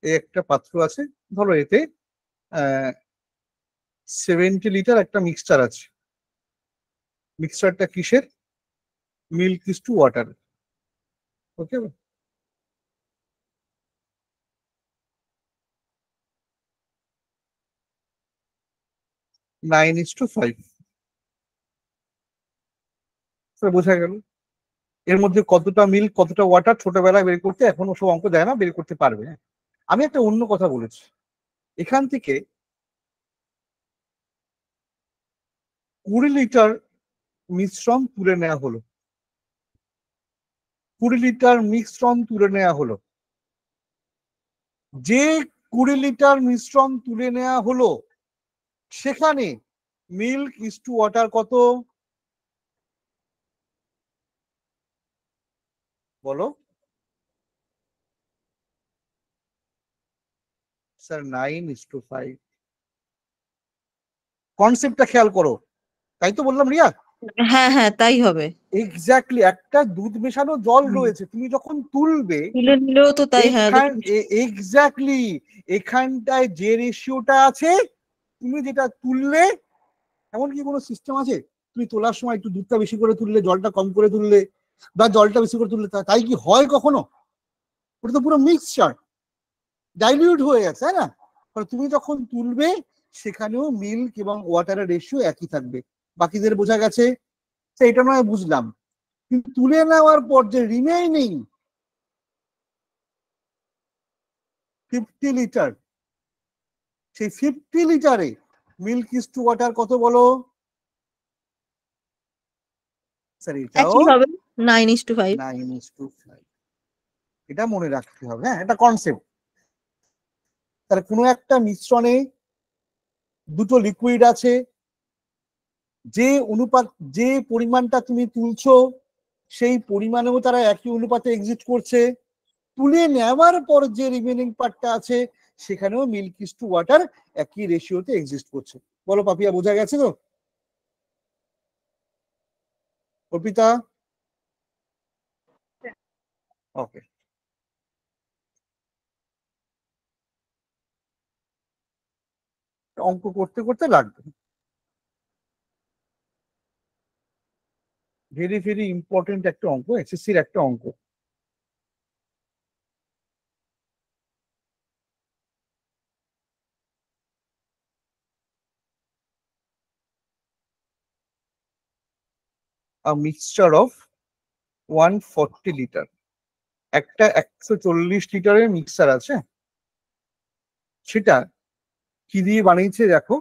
এই একটা পাত্র আছে, ধরো এতে 70 লিটার একটা মিক্সচার আছে। মিক্সচারটা কিসের? Milk is to water. ওকে, 9:5। বোঝা গেল এর মধ্যে কতটা মিল্ক কতটা ওয়াটার ছোটবেলায় বের করতে, এখন ওসব অঙ্ক দেয় না, বের করতে পারবে। আমি একটা অন্য কথা বলেছি, এখান থেকে 20 লিটার মিশ্রণ তুলে নেওয়া হলো, 20 লিটার মিশ্রণ তুলে নেওয়া হলো। যে 20 লিটার মিশ্রণ তুলে নেওয়া হলো সেখানে মিল্ক ইস টু ওয়াটার কত বলো? স্যার 9:5। কনসেপ্টটা খেয়াল করো, তাই তো বললাম রিয়া? হ্যাঁ হ্যাঁ তাই হবে। এক্স্যাক্টলি, একটা দুধ মেশানো জল রয়েছে, তুমি যখন তুলবে তুলে নিলেও তো তাই, হ্যাঁ এক্স্যাক্টলি এখানটায় যে রেশিওটা আছে, তুমি যেটা তুললে, এমন কি কোনো সিস্টেম আছে তুমি তোলার সময় একটু দুধটা বেশি করে তুললে, জলটা কম করে তুললে, বা জলটা বেশি করে তুললে, তাই কি হয় কখনো? ওটা তো পুরো মিক্সচার, ডাইলিউট হয়ে গেছে, তাই না? তুমি যখন তুলবে সেখানেও মিল্ক এবং ওয়াটারের রেশিও একই থাকবে। বাকিদের বোঝা গেছে? এটা নয় বুঝলাম, কিন্তু তুলে নেওয়ার পর যে রিমেইনিং 50 লিটার, সেই 50 লিটারে মিল্ক ইস টু ওয়াটার কত বলো? স্যার এটাও একই হবে 9:5। 9:5। এটা মনে রাখতে হবে, হ্যাঁ, এটা কনসেপ্ট। তাহলে কোনো একটা মিশ্রণে দুটো লিকুইড আছে, যে অনুপাত, যে পরিমাণটা তুমি তুলছো সেই পরিমাণেও তারা একই অনুপাতে এক্সিস্ট করছে। তুলে নেওয়ার পর যে রিমেনিং পার্টটা আছে সেখানেও মিল্ক ইস টু ওয়াটার একই রেশিওতে এক্সিস্ট করছে। বলো পাপিয়া, বোঝা গেছে তো? অর্পিতা? ওকে, অঙ্ক করতে করতে লাগবে। ভেরি ভেরি ইম্পর্টেন্ট একটা অঙ্ক, এসএসসির একটা অঙ্ক। a mixture of 140 লিটার, একটা 140 লিটারের মিক্সার আছে, সেটা কি দিয়ে বানিয়েছে দেখো?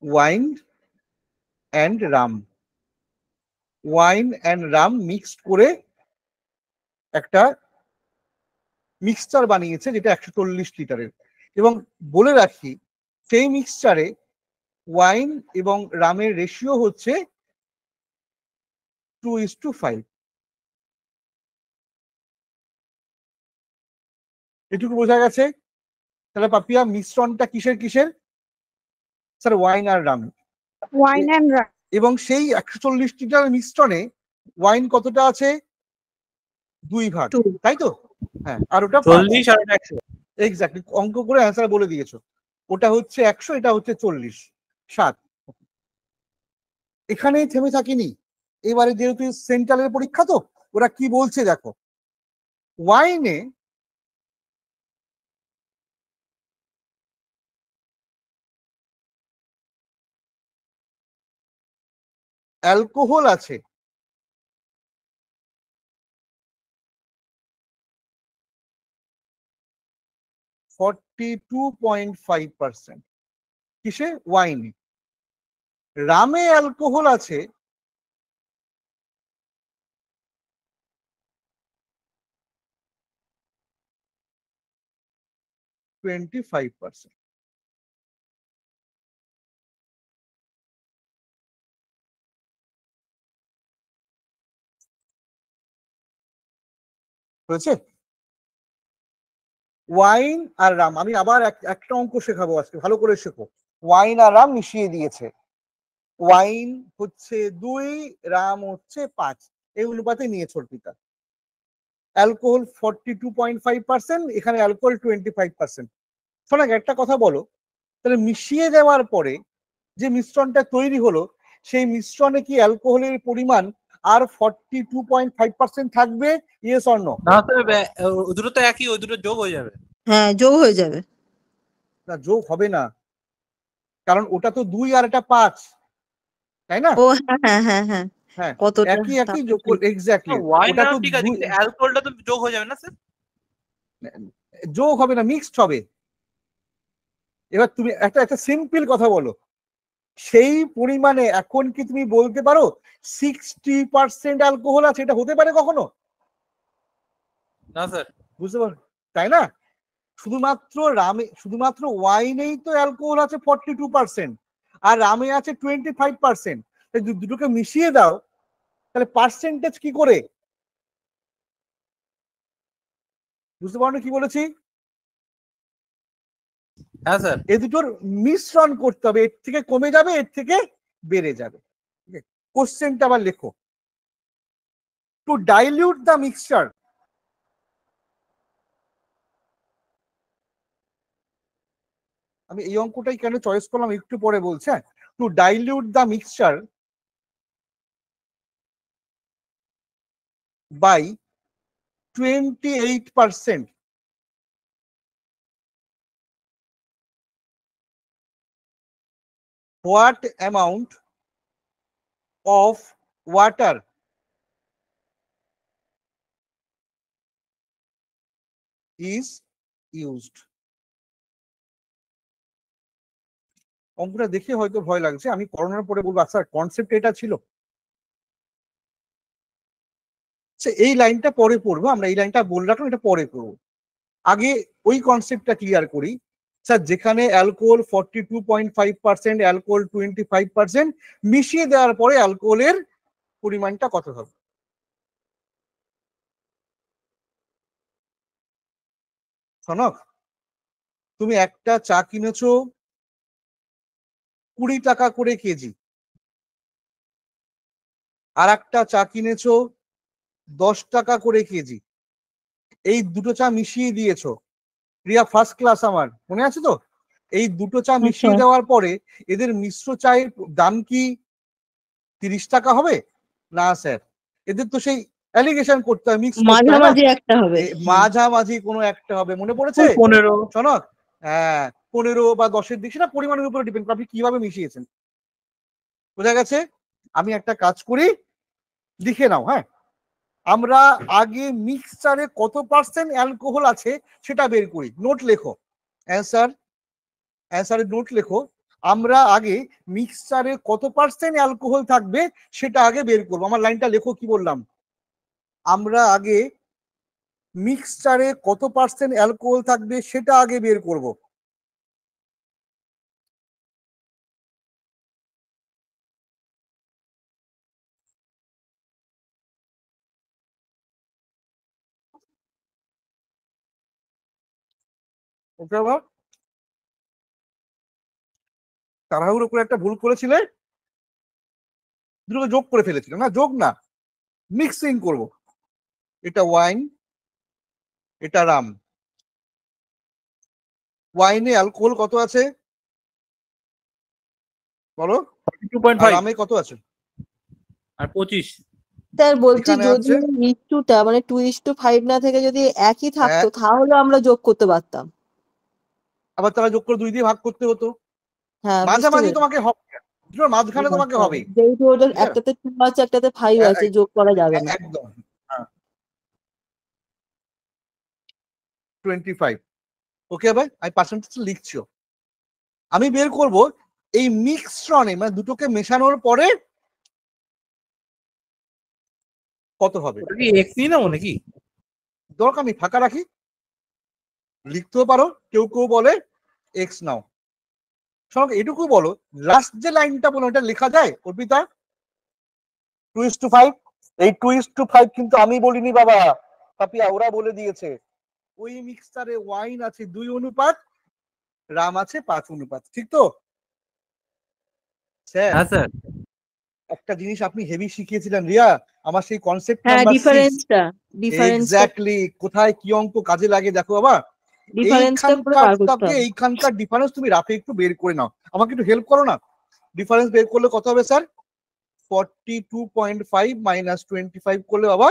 Wine and Ram, wine and Ram mixed করে একটা মিক্সচার বানিয়েছে, যেটা 140 লিটারের। এবং বলে রাখি, সেই মিক্সচারে ওয়াইন এবং রামের রেশিও হচ্ছে 2:5। এটুকু বোঝা গেছে? তাহলে পাপিয়া মিশ্রণটা কিসের কিসের? স্যার ওয়াইন আর রাম। Wine and rum. এবং সেই 140 লিটার মিশ্রণে ওয়াইন কতটা আছে? 2 ভাগ, তাই তো? হ্যাঁ, আর ওটা 40 আর 100। এক্স্যাক্টলি, অঙ্ক করে অ্যান্সার বলে দিয়েছো। ওটা হচ্ছে 100, এটা হচ্ছে 40, 7। এখানেই থেমে থাকিনি, এবারে যেহেতু সেন্ট্রালের পরীক্ষা, তো ওরা কি বলছে দেখো। ওয়াইনে অ্যালকোহল আছে 42.5%। কিসে? ওয়াইনে। রামে অ্যালকোহল আছে 25%। হয়েছে? ওয়াইন আর রাম, আমি আবার একটা অঙ্ক শেখাবো আজকে, ভালো করে শেখো। ওয়াইন আর রাম মিশিয়ে দিয়েছে, ওয়াইন হচ্ছে 2, রাম হচ্ছে 5, এই অনুপাতে নিয়েছে অর্পিতা। অ্যালকোহল 42.5%, এখানে অ্যালকোহল 25%। শোনা একটা কথা বলো, তাহলে মিশিয়ে দেওয়ার পরে যে মিশ্রণটা তৈরি হলো সেই মিশ্রণে কি অ্যালকোহলের পরিমাণ আর 42.5% থাকবে? Yes or no? না স্যার, ওই দুটো তো একই, ওই দুটো যোগ হয়ে যাবে। হ্যাঁ, যোগ হয়ে যাবে। না, যোগ হবে না, কারণ ওটা তো 2 আর এটা 5, তাই না? ও হ্যাঁ হ্যাঁ হ্যাঁ হ্যাঁ, হ্যাঁ, কতটা একই যোগ এক্স্যাক্টলি। ওয়াই ওটা না তো ঠিক আছে, কিন্তু অ্যালকোহলটা তো যোগ হয়ে যাবে না স্যার? যোগ হবে না, মিক্সড হবে। এবার তুমি একটা সিম্পল কথা বলো, সেই পরিমাণে এখন কি তুমি বলতে পারো 60% অ্যালকোহল আছে? এটা হতে পারে কখনো? না স্যার। বুঝতে পারো, তাই না? শুধুমাত্র ওয়াইনেই তো অ্যালকোহল আছে 42%, আর রামে আছে 25%। দুটোকে মিশিয়ে দাও, তাহলে পার্সেন্টেজ কি করে? বুঝতে পারো কি বলেছি? হ্যাঁ স্যার। এ দুটোর মিশ্রণ করতে হবে, এর থেকে কমে যাবে, এর থেকে বেড়ে যাবে। কোশ্চেনটা আবার লেখো, টু ডাইলিউট দ্য মিক্সচার। আমি এই অঙ্কটাই কেন চয়েস করলাম একটু পরে বলছি। To dilute the mixture by 28%, what amount of water is used? অঙ্কটা দেখে হয়তো ভয় লাগছে, আমি করোনার পরে বলবো স্যার কনসেপ্ট এটা ছিল। এই লাইনটা পরে পড়বো আমরা, এই লাইনটা বলে রাখলাম, এটা পরে পড়বো। আগে ওই কনসেপ্টটা ক্লিয়ার করি। স্যার যেখানে অ্যালকোহল 42.5%, অ্যালকোহল 25%, মিশিয়ে দেওয়ার পরে অ্যালকোহলের পরিমাণটা কত হবে? সনক, তুমি একটা চা কিনেছো 20 টাকা করে কেজি, আর একটা চা কিনেছো 10 টাকা করে কেজি, এই দুটো চা মিশিয়ে দিয়েছো। রিয়া ফার্স্ট ক্লাস, আমার মনে আছে তো? এই দুটো চা মিশিয়ে দেওয়ার পরে এদের মিশ্র চায়ের দাম কি 30 টাকা হবে? না স্যার, এদের তো সেই অ্যালিগেশন করতে হয়, মিক্স করতে হয় না, মাঝামাঝি একটা হবে। মাঝামাঝি কোনো একটা হবে। মনে পড়েছে? 15। শোনক, হ্যাঁ 15 বা 10-এর দিক, সেটা পরিমাণের উপরে ডিপেন্ড করে আপনি কিভাবে মিশিয়েছেন। বোঝা গেছে? আমি একটা কাজ করি, লিখে নাও। হ্যাঁ, আমরা আগে মিক্সচারে কত পার্সেন্ট অ্যালকোহল আছে সেটা বের করি। নোট লেখো, অ্যান্সারের নোট লেখো। আমরা আগে মিক্সচারে কত পার্সেন্ট অ্যালকোহল থাকবে সেটা আগে বের করবো। আমার লাইনটা লেখো, কি বললাম? আমরা আগে মিক্সচারে কত পার্সেন্ট অ্যালকোহল থাকবে সেটা আগে বের করব। ওকে বাবা, তাড়াহুড়ো করে একটা ভুল করেছিলে, দুটোকে যোগ করে ফেলেছিল। না, যোগ না, মিক্সিং করব। এটা ওয়াইন, এটা রাম। ওয়াইনে অ্যালকোহল কত আছে বলো? 42.5 রামে কত আছে? আর 25। স্যার বলছি, এখানে যদি আছে মৃত্যুটা মানে 2:5 না থেকে যদি একই থাকতো তাহলে আমরা যোগ করতে পারতাম। আবার তারা যোগ করে 2 দিয়ে ভাগ করতে হতো। হ্যাঁ, বুঝতে মাঝামাঝি পেরেছি। তোমাকে হবে, দুটোর মাঝখানে তোমাকে হবে। যেহেতু ওদের একটাতে 2 আছে একটাতে 5 আছে, যোগ করা যাবে না। একদম 25। ওকে ভাই, আমি পার্সেন্টেজ লিখছি। আমি বের করব এই মিক্সচনে, মানে দুটোকে মেশানোর পরে কত হবে। ওটা কি এক্স নিয়ে নেবো নাকি? দরকার আমি ফাঁকা রাখি, লিখতেও পারো। কেউ কেউ বলে এক্স নাও। সঙ্গে এটুকু বলো, লাস্ট যে লাইনটা বলো এটা লেখা যায় অর্পিতা? 2:5। এই 2:5 কিন্তু আমি বলিনি বাবা, পাপিয়া ওরা বলে দিয়েছে। ওই মিক্সচারে ওয়াইন আছে 2 অনুপাত, রাম আছে 5 অনুপাত। ঠিক তো স্যার? হ্যাঁ স্যার। একটা জিনিস আপনি হেভি শিখিয়েছিলেন রিয়া, আমার সেই কনসেপ্ট হ্যাঁ, নাম্বার 6। ডিফারেন্সটা এক্স্যাক্টলি, কোথায় কি অঙ্ক কাজে লাগে দেখো বাবা। ডিফারেন্সটা করে বার করতে হবে। এইখানকার ডিফারেন্স তুমি রাফে একটু বের করে নাও, আমাকে একটু হেল্প করো না। ডিফারেন্স বের করলে কত হবে স্যার? 42.5 মাইনাস 25 করলে বাবা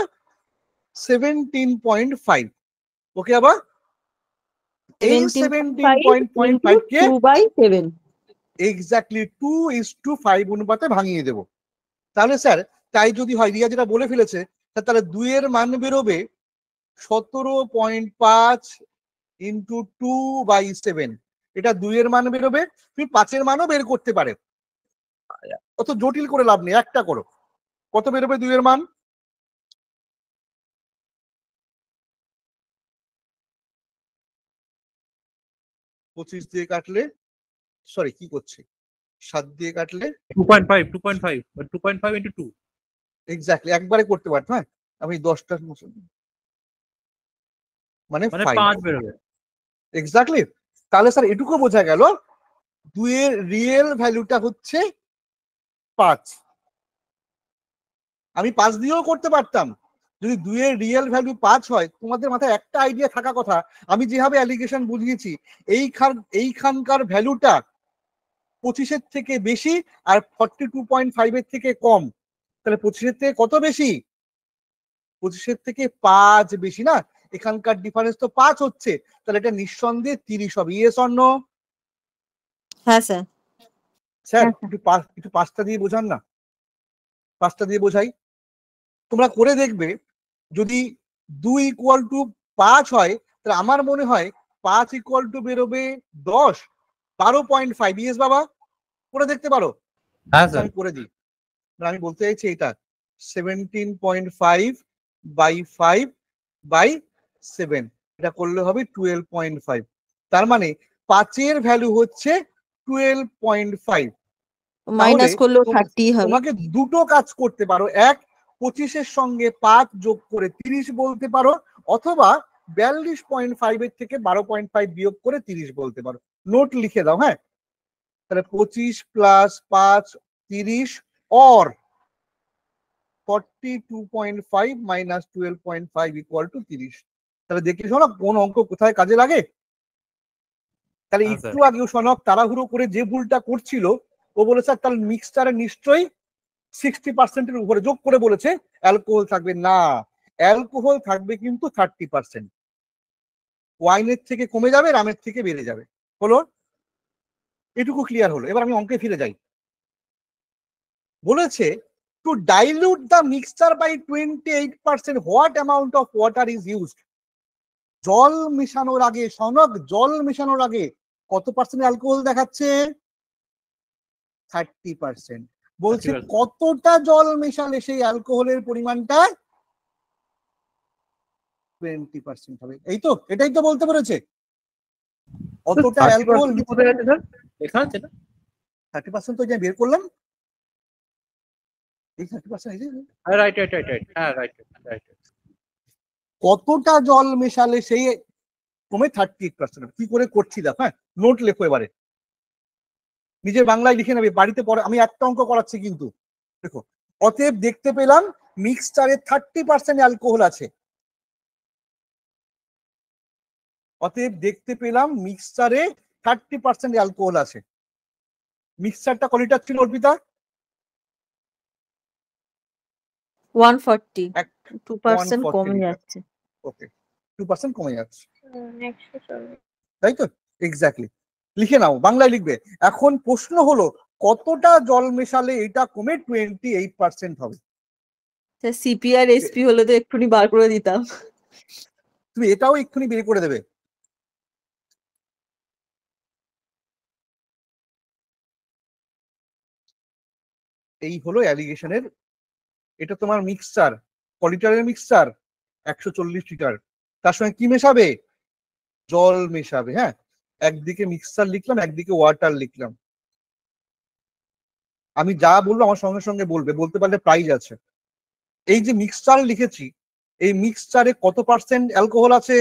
17.5। ওকে বাবা, এই 17.5 কে 2/7 এক্স্যাক্টলি 2:5 অনুপাতে ভাঙিয়ে দেবো। তাহলে স্যার তাই যদি হয়, রিয়া যেটা বলে ফেলেছে, তাহলে 2 এর মান বেরোবে 17.5 ইন্টু 2/7। এটা 2 এর মান বেরোবে। তুমি 5 এর মানও বের করতে পারে, অত জটিল করে লাভ নেই, একটা করো। কত বেরোবে 2 এর মান? পঁচিশ দিয়ে কাটলে, সরি কি করছে, 7 দিয়ে কাটলে 2.5 into 2। এক্স্যাক্টলি একবারে করতে পারতো। হ্যাঁ, আমি 10টা মানে 5 বেরোবে। এক্স্যাক্টলি। তাহলে স্যার এটুকু বোঝা গেল 2 এর রিয়েল ভ্যালুটা হচ্ছে 5। আমি 5 দিয়েও করতে পারতাম। যদি 2 এর রিয়েল ভ্যালু 5 হয়, তোমাদের মাথায় একটা আইডিয়া থাকা কথা, আমি যেভাবে অ্যালিগেশন বুঝিয়েছি, এইখানকার ভ্যালুটা 25-এর থেকে বেশি আর 42.5 এর থেকে কম। তাহলে 25-এর থেকে কত বেশি? 25-এর থেকে 5 বেশি না? এখানকার ডিফারেন্স তো 5 হচ্ছে, তাহলে এটা নিঃসন্দেহে 30 হবে। Yes or no? হ্যাঁ স্যার। স্যার একটু 5টা দিয়ে বোঝান না, 5টা দিয়ে বোঝাই। তোমরা করে দেখবে, যদি 2 = 5 হয়, তাহলে আমার মনে হয় 5 = বেরোবে 10, 12.5। ইয়েস বাবা, করে দেখতে পারো। হ্যাঁ স্যার। আমি করে দিই, আমি বলতে চাইছি এটা 17.5/5/7, এটা করলে হবে 12.5। তার মানে 5 এর ভ্যালু হচ্ছে 12.5। মাইনাস করলেও 30 হবে। তোমাকে দুটো কাজ করতে পারো, এক 25-এর সঙ্গে 5 যোগ করে 30 বলতে পারো, অথবা 42.5 এর থেকে 12.5 বিয়োগ করে 30 বলতে পারো। নোট লিখে দাও। হ্যাঁ, তাহলে 25 + 5 30 or 42.5 মাইনাস 12.5 = 30। তাহলে দেখি শোনো কোন অঙ্ক কোথায় কাজে লাগে। তাহলে হ্যাঁ, একটু আগেও শোনক তাড়াহুড়ো করে যে ভুলটা করছিল, ও বলেছে তাহলে মিক্সচারে নিশ্চয়ই 60%-এর উপরে যোগ করে বলেছে অ্যালকোহল থাকবে না। অ্যালকোহল থাকবে কিন্তু 30%। ওয়াইনের থেকে কমে যাবে, রামের থেকে বেড়ে যাবে। হলো? এটুকু ক্লিয়ার হলো। এবার আমি অঙ্কে ফিরে যাই। বলেছে to dilute the mixture by 28%, what amount of water is used? জল মেশানোর আগে, সনক জল মেশানোর আগে কত পার্সেন্ট অ্যালকোহল দেখাচ্ছে? 30%। বলছে 30%। কতটা জল মেশালে সেই অ্যালকোহলের পরিমাণটা 20% হবে। এই তো, এটাই তো বলতে পেরেছে। অতটা অ্যালকোহল কোথায় আছে স্যার? এখানে আছে না? 30% তো যে বের করলাম, এই 30%। রাইট। হ্যাঁ, রাইট। কতটা জল মেশালে সেই কমে 38%। কি করে করছি দেখো। হ্যাঁ, নোট লেখো এবারে, নিজের বাংলায় লিখে নেবে বাড়িতে পরে। আমি একটা অঙ্ক করাচ্ছি কিন্তু দেখো। অতএব দেখতে পেলাম মিক্সচারে 30% অ্যালকোহল আছে। অতএব দেখতে পেলাম মিক্সচারে 30% অ্যালকোহল আছে। মিক্সচারটা ক লিটার ছিল অর্পিতা? 140। 2% 140 কমে লিটার। যাচ্ছে। ওকে, 2% কমে যাচ্ছে, তাই তো? এক্স্যাক্টলি, লিখে নাও, বাংলায় লিখবে। এখন প্রশ্ন হলো কতটা জল মেশালে এটা কমে 28% হবে? সিপি আর এসপি হলে তো এক্ষুনি বার করে দিতাম। তুমি এটাও এক্ষুনি বের করে দেবে। এই হলো অ্যালিগেশনের। এটা তোমার মিক্সচার, লিটারের মিক্সচার 140 লিটার। তার সঙ্গে কি মেশাবে? জল মেশাবে। হ্যাঁ, একদিকে মিক্সচার লিখলাম, একদিকে ওয়াটার লিখলাম। আমি যা বলবো আমার সঙ্গে সঙ্গে বলবে, বলতে পারলে প্রাইজ আছে। এই যে মিক্সচার লিখেছি, এই মিক্সচারে কত পার্সেন্ট অ্যালকোহল আছে?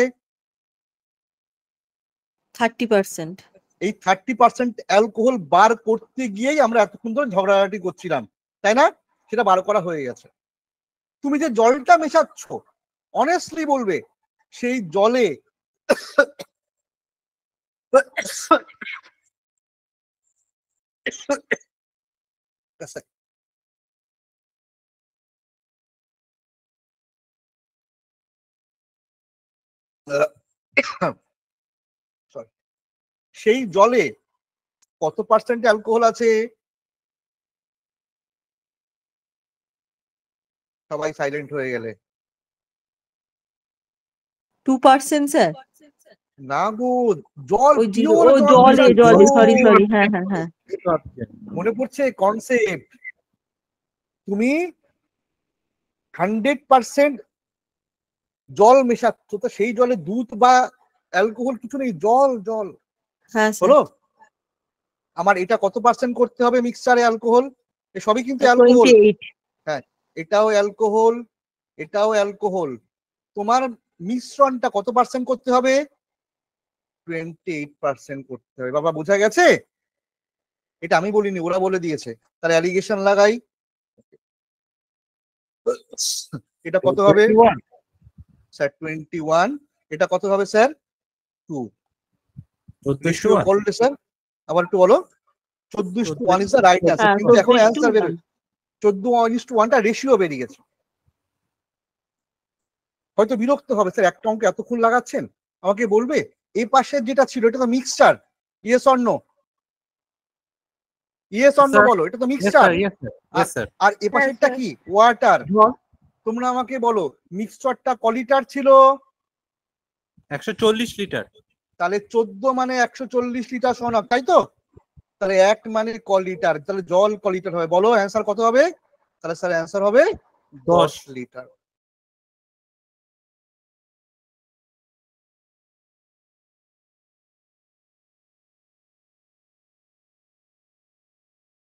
30%। এই 30% অ্যালকোহল বার করতে গিয়েই আমরা এতক্ষণ ধরে ঝগড়াঝাটি করছিলাম, তাই না? সেটা বার করা হয়ে গেছে। তুমি যে জলটা মেশাচ্ছ অনেস্টলি বলবে সেই জলে সেই জলে কত পার্সেন্ট অ্যালকোহল আছে? সবাই সাইলেন্ট হয়ে গেলে। 2% স্যার। না গো, জল ওই pure জল জলে মেশাচ্ছ। সরি হ্যাঁ হ্যাঁ হ্যাঁ। মনে পড়ছে কনসেপ্ট। তুমি 100% জল মেশাচ্ছ, তো সেই জলে দুধ বা অ্যালকোহল কিছু নেই, জল জল হ্যাঁ স্যার। হলো। আমার এটা কত পার্সেন্ট করতে হবে মিক্সচারে অ্যালকোহল? এ সবই কিন্তু অ্যালকোহল। 28। হ্যাঁ, এটাও অ্যালকোহল, এটাও অ্যালকোহল। তোমার মিশ্রণটা কত পার্সেন্ট করতে হবে? 28% করতে হবে। বাবা বোঝা গেছে? এটা আমি বলিনি, ওরা বলে দিয়েছে। তার অ্যালিগেশন লাগাই। এটা কত হবে স্যার? 21। এটা কত হবে স্যার? 2। রেশিও বললে স্যার, আবার একটু বলো। 14:1 ইজ দ্য রাইট অ্যান্সার। হ্যাঁ, কিন্তু এখন 14:1 অ্যান্সার বেরোয় 14:1টা রেশিও বেরিয়ে গেছে। হয়তো বিরক্ত হবে স্যার, একটা অঙ্ক এতক্ষণ লাগাচ্ছেন। আমাকে বলবে এই পাশের যেটা ছিল এটা তো mixture, yes or no? Yes or no বলো, এটা তো মিক্সচার। আর এ পাশেরটা কি? ওয়াটার। তোমরা আমাকে বলো মিক্সচারটা ক লিটার ছিল? 140 লিটার। তাহলে 14 মানে 140 লিটার সমান, তাই তো? তাহলে 1 মানে ক লিটার, তাহলে জল ক লিটার হবে? বলো অ্যান্সার কত হবে? তাহলে স্যার অ্যান্সার হবে 10 লিটার।